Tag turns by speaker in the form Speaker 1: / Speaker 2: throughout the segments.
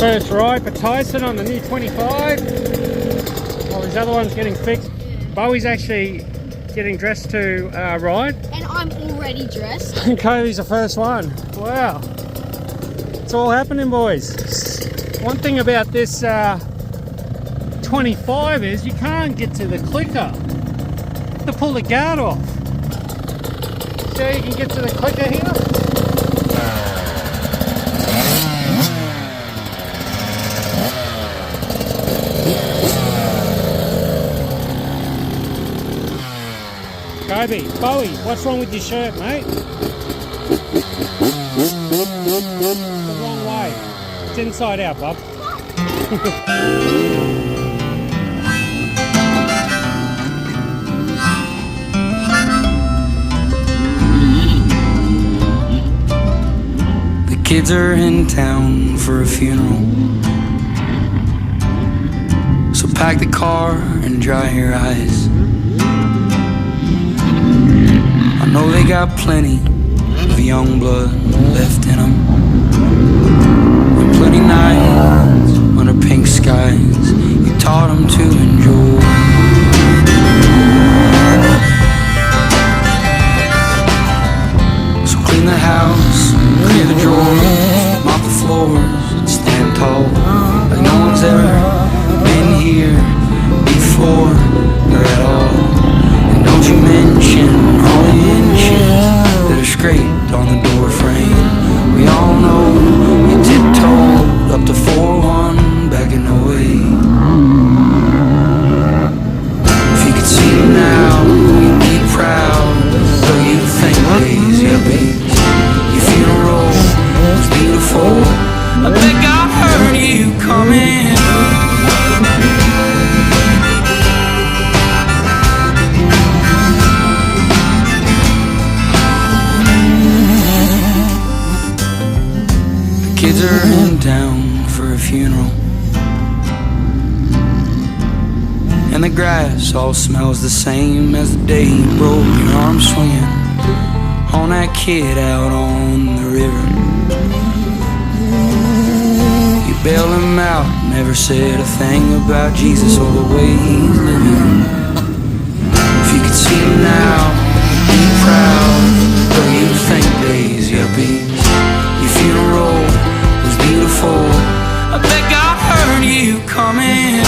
Speaker 1: First ride for Tyson on the new 25. While his other one's getting fixed. Bowie's actually getting dressed to ride.
Speaker 2: And I'm already dressed.
Speaker 1: And Kobe's the first one. Wow. It's all happening, boys. One thing about this 25 is you can't get to the clicker. You have to pull the guard off. So you can get to the clicker here. Kobe, Bowie, what's wrong with your shirt, mate? It's the wrong way. It's inside out, bub.
Speaker 3: The kids are in town for a funeral, so pack the car and dry your eyes. I know they got plenty of young blood left in them, and plenty nights under pink skies you taught them to enjoy. So clean the house, clear the drawers, mop the floors, and stand tall like no one's ever been here before or at all. And don't you mention all the inches that are scraped on the door frame. We all know you tiptoed up to 4-1 back in 08. If you could see him now, you'd be proud, though you think days you'll be. Your funeral was beautiful, I think I heard you coming. Kids are in town for a funeral, and the grass all smells the same as the day you broke your arm swinging on that kid out on the river. You bailed him out, never said a thing about Jesus or the way he's living. If you could see him now, be proud, though you think days you'll be. Your funeral was beautiful, I think I heard you coming.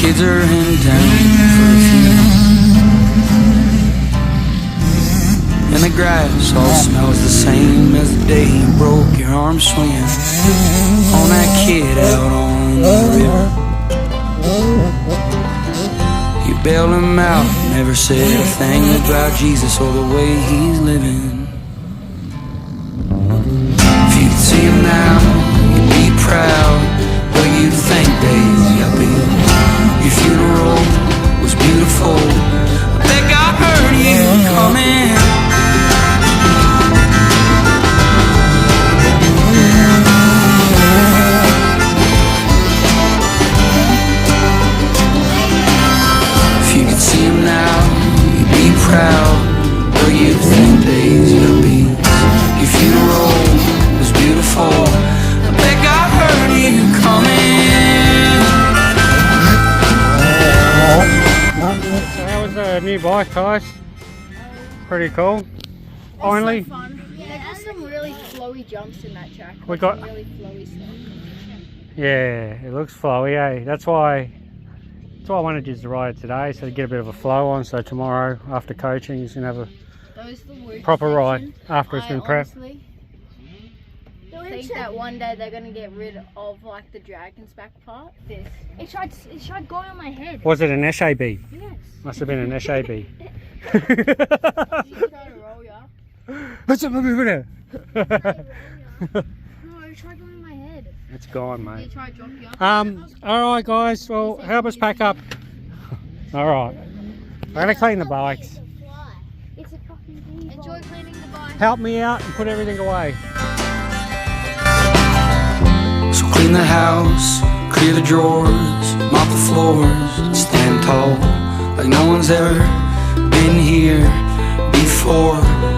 Speaker 3: Kids are in town for a funeral, and the grass all smells the same as the day you broke your arm swinging on that kid out on the river. You bailed him out, never said a thing about Jesus or the way he's living. If you could see him now, you'd be proud, though you'd think days you'll be. Your funeral was beautiful, I think I heard you coming. See him now, you'd be proud, though you think days you'll be. Your funeral was beautiful, I think I heard you coming.
Speaker 1: So that was a new bike, Tyson. Pretty cool. Finally,
Speaker 2: So fun. Yeah, there's some really flowy jumps in that track.
Speaker 1: We got-
Speaker 2: some really flowy stuff.
Speaker 1: yeah, it looks flowy, eh? That's why I wanted you to ride it today, so to get a bit of a flow on, so tomorrow after coaching you can have a
Speaker 2: Those are the worst
Speaker 1: proper ride
Speaker 2: section.
Speaker 1: after it's been prepped.
Speaker 2: Honestly think that one day they're gonna get rid of like the dragon's back part. This. It tried going on my head.
Speaker 1: Was it an SAB?
Speaker 2: Yes.
Speaker 1: Must have been an SAB.
Speaker 2: You try to roll ya.
Speaker 1: What's up, over there?
Speaker 2: No, it tried going on my head.
Speaker 1: It's gone,
Speaker 2: You
Speaker 1: mate.
Speaker 2: try to drop ya.
Speaker 1: Alright guys, well help us pack up. Alright. I'm gonna clean the bikes.
Speaker 2: It's a fucking enjoy cleaning the bike.
Speaker 1: Help me out and put everything away.
Speaker 3: So clean the house, clear the drawers, mop the floors and stand tall like no one's ever been here before.